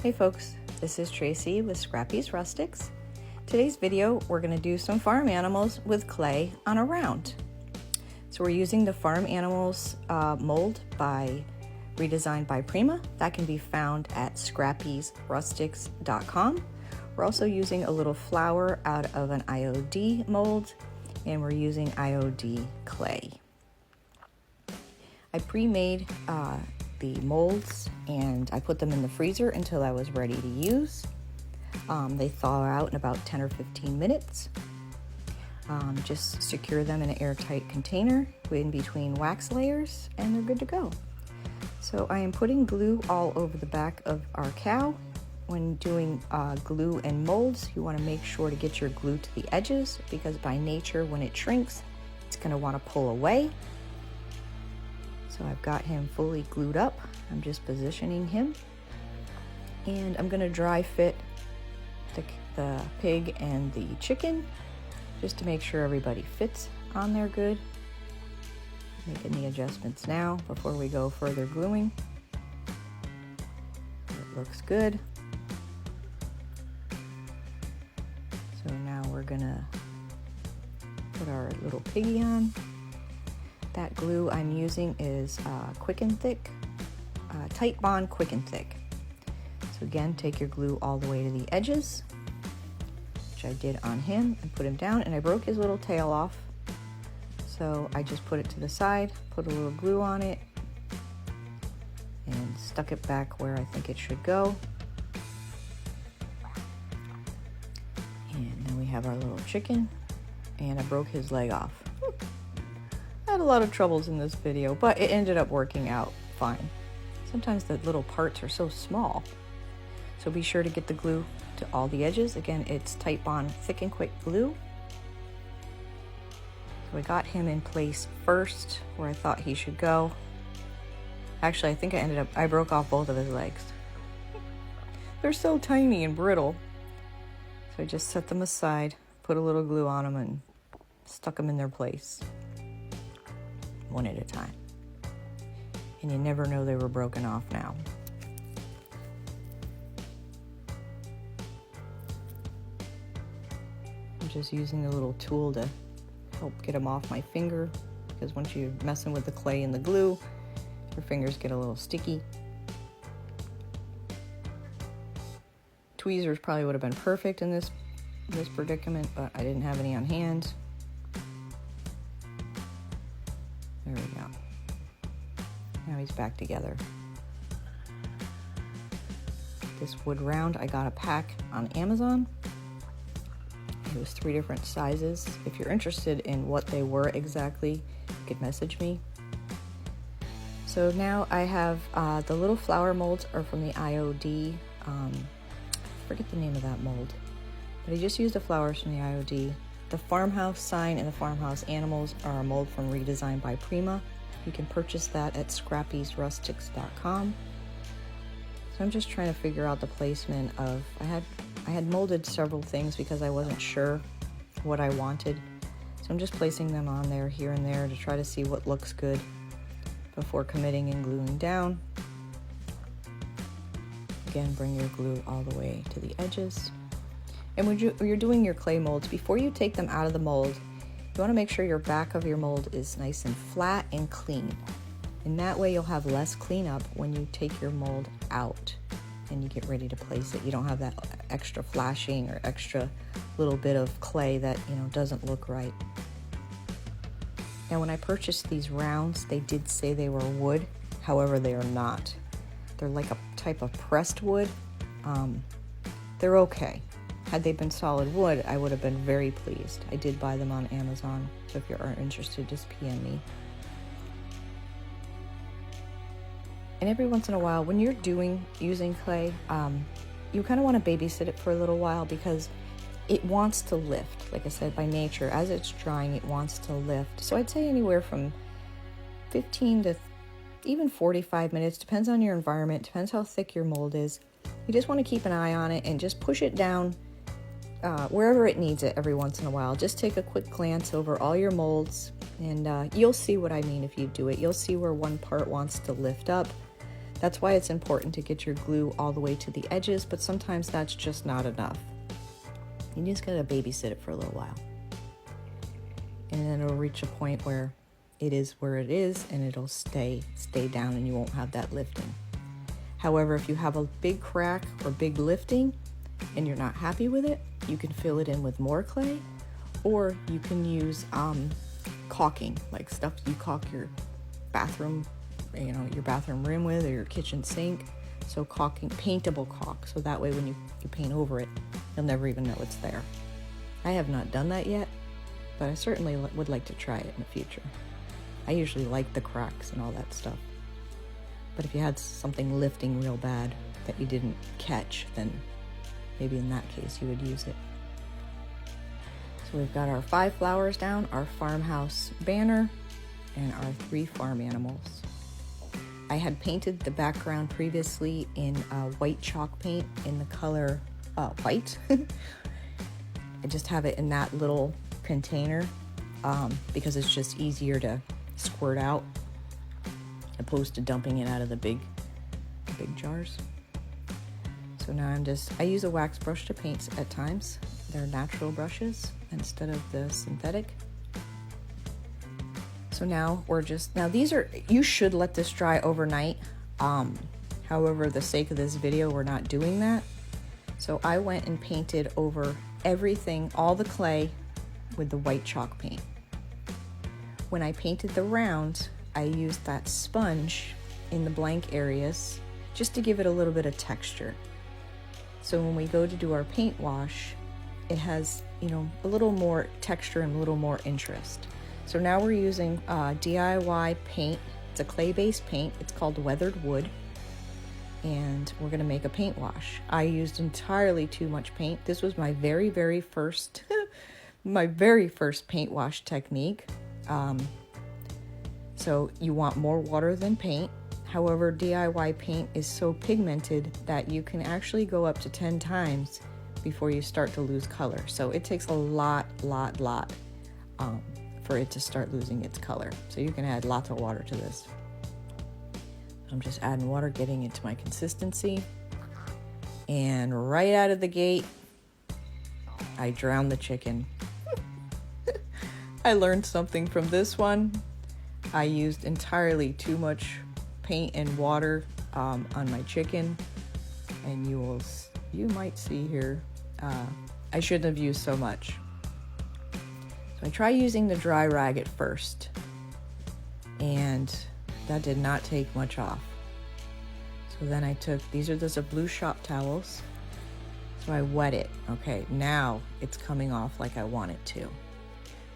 Hey folks, this is Tracy with Scrappy's Rustics. Today's video, we're going to do some farm animals with clay on a round. So we're using the Farm Animals mold redesigned by Prima. That can be found at scrappysrustics.com. We're also using a little flower out of an IOD mold, and we're using IOD clay. I pre-made the molds and I put them in the freezer until I was ready to use. They thaw out in about 10 or 15 minutes. Just secure them in an airtight container in between wax layers and they're good to go. So I am putting glue all over the back of our cow. When doing glue and molds, you want to make sure to get your glue to the edges because by nature when it shrinks, it's going to want to pull away. So I've got him fully glued up. I'm just positioning him. And I'm going to dry fit the pig and the chicken just to make sure everybody fits on there good. Making the adjustments now before we go further gluing. It looks good. So now we're going to put our little piggy on. That glue I'm using is Quick and Thick, Tight Bond Quick and Thick. So again, take your glue all the way to the edges, which I did on him, and put him down, and I broke his little tail off. So I just put it to the side, put a little glue on it, and stuck it back where I think it should go. And then we have our little chicken, and I broke his leg off. I had a lot of troubles in this video, but it ended up working out fine. Sometimes the little parts are so small. So be sure to get the glue to all the edges. Again, it's Tight Bond Thick and Quick glue. So I got him in place first where I thought he should go. Actually, I think I broke off both of his legs. They're so tiny and brittle. So I just set them aside, put a little glue on them, and stuck them in their place. One at a time. And you never know they were broken off now. I'm just using the little tool to help get them off my finger because once you're messing with the clay and the glue, your fingers get a little sticky. Tweezers probably would have been perfect in this predicament, but I didn't have any on hand. There we go. Now he's back together. This wood round, I got a pack on Amazon. It was 3 different sizes. If you're interested in what they were exactly, you could message me. So now I have the little flower molds are from the IOD. I forget the name of that mold, but I just used the flowers from the IOD. The farmhouse sign and the farmhouse animals are a mold from Redesigned by Prima. You can purchase that at scrappysrustics.com. So I'm just trying to figure out the placement of, I had molded several things because I wasn't sure what I wanted. So I'm just placing them on there here and there to try to see what looks good before committing and gluing down. Again, bring your glue all the way to the edges. And when you're doing your clay molds, before you take them out of the mold, you want to make sure your back of your mold is nice and flat and clean. And that way you'll have less cleanup when you take your mold out and you get ready to place it. You don't have that extra flashing or extra little bit of clay that, doesn't look right. Now when I purchased these rounds, they did say they were wood. However, they are not. They're like a type of pressed wood. They're okay. Had they been solid wood, I would have been very pleased. I did buy them on Amazon, so if you are interested, just PM me. And every once in a while, when you're using clay, you kind of want to babysit it for a little while because it wants to lift. Like I said, by nature, as it's drying, it wants to lift. So I'd say anywhere from 15 to even 45 minutes, depends on your environment, depends how thick your mold is. You just want to keep an eye on it and just push it down wherever it needs it every once in a while. Just take a quick glance over all your molds and you'll see what I mean if you do it. You'll see where one part wants to lift up. That's why it's important to get your glue all the way to the edges, but sometimes that's just not enough. You just gotta babysit it for a little while. And then it'll reach a point where it is where it is, and it'll stay down, and you won't have that lifting. However, if you have a big crack or big lifting and you're not happy with it, you can fill it in with more clay, or you can use caulking, like stuff you caulk your bathroom, your bathroom rim with, or your kitchen sink. So caulking, paintable caulk, so that way when you paint over it, you'll never even know it's there. I have not done that yet, but I certainly would like to try it in the future. I usually like the cracks and all that stuff. But if you had something lifting real bad that you didn't catch, then maybe in that case you would use it. So we've got our 5 flowers down, our farmhouse banner, and our 3 farm animals. I had painted the background previously in white chalk paint in the color white. I just have it in that little container because it's just easier to squirt out opposed to dumping it out of the big jars. So now I use a wax brush to paint at times. They're natural brushes instead of the synthetic. So now you should let this dry overnight. However, the sake of this video, we're not doing that. So I went and painted over everything, all the clay, with the white chalk paint. When I painted the rounds, I used that sponge in the blank areas just to give it a little bit of texture. So when we go to do our paint wash, it has, a little more texture and a little more interest. So now we're using DIY paint. It's a clay-based paint. It's called Weathered Wood. And we're gonna make a paint wash. I used entirely too much paint. This was my very, very first, paint wash technique. So you want more water than paint. However, DIY paint is so pigmented that you can actually go up to 10 times before you start to lose color. So it takes a lot for it to start losing its color. So you can add lots of water to this. I'm just adding water, getting into my consistency. And right out of the gate, I drowned the chicken. I learned something from this one. I used entirely too much paint and water on my chicken, and you might see here, I shouldn't have used so much. So I tried using the dry rag at first, and that did not take much off. So then I took, these are the blue shop towels, so I wet it. Okay, now it's coming off like I want it to.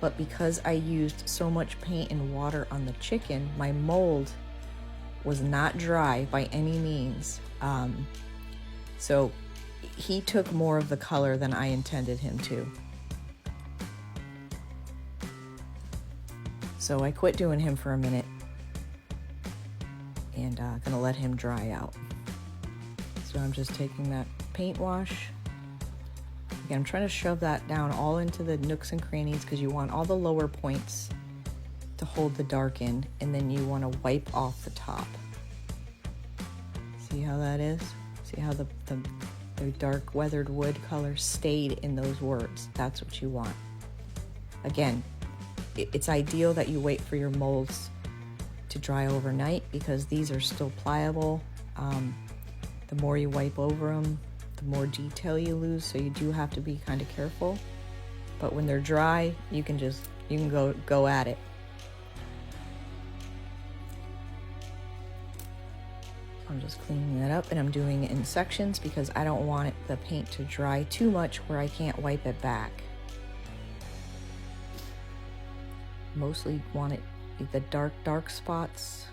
But because I used so much paint and water on the chicken, my mold was not dry by any means. So he took more of the color than I intended him to. So I quit doing him for a minute and gonna let him dry out. So I'm just taking that paint wash. Again, I'm trying to shove that down all into the nooks and crannies because you want all the lower points to hold the dark in, and then you want to wipe off the top. See how that is? See how the dark weathered wood color stayed in those words? That's what you want. Again, it's ideal that you wait for your molds to dry overnight because these are still pliable. The more you wipe over them, the more detail you lose, so you do have to be kind of careful. But when they're dry, you can go at it. I'm just cleaning that up, and I'm doing it in sections because I don't want the paint to dry too much where I can't wipe it back. Mostly want it the dark spots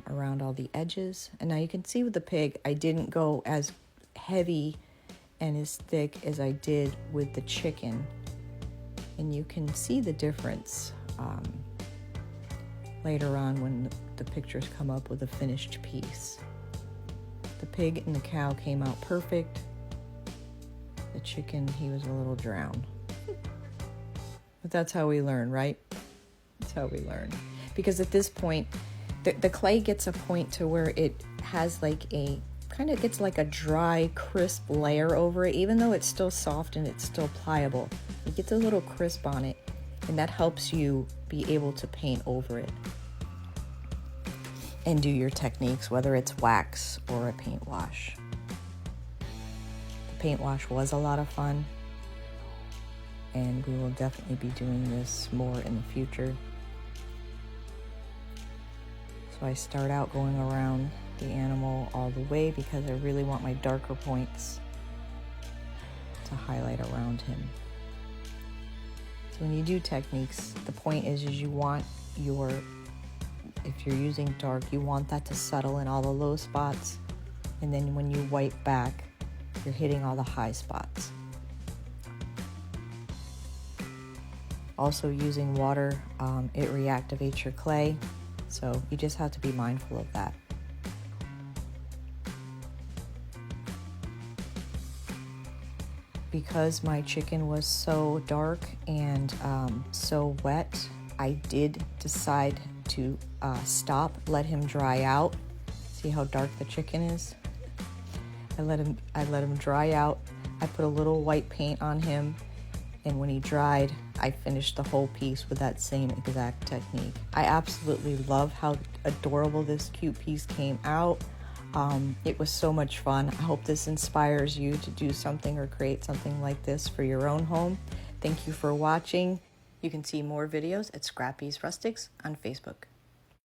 around all the edges. And now you can see with the pig, I didn't go as heavy and as thick as I did with the chicken, and you can see the difference later on when the pictures come up with a finished piece. The pig and the cow came out perfect. The chicken, he was a little drowned. But that's how we learn, right? That's how we learn. Because at this point, the clay gets a point to where has like a kind of gets like a dry, crisp layer over it, even though it's still soft and it's still pliable. It gets a little crisp on it, and that helps you be able to paint over it and do your techniques, whether it's wax or a paint wash. The paint wash was a lot of fun, and we will definitely be doing this more in the future. So I start out going around the animal all the way because I really want my darker points to highlight around him. So when you do techniques, the point is you want your, if you're using dark, you want that to settle in all the low spots, and then when you wipe back, you're hitting all the high spots. Also, using water, it reactivates your clay, so you just have to be mindful of that. Because my chicken was so dark and so wet, I did decide to stop, let him dry out. See how dark the chicken is? I let him dry out. I put a little white paint on him, and when he dried, I finished the whole piece with that same exact technique. I absolutely love how adorable this cute piece came out. It was so much fun. I hope this inspires you to do something or create something like this for your own home. Thank you for watching. You can see more videos at Scrappy's Rustics on Facebook.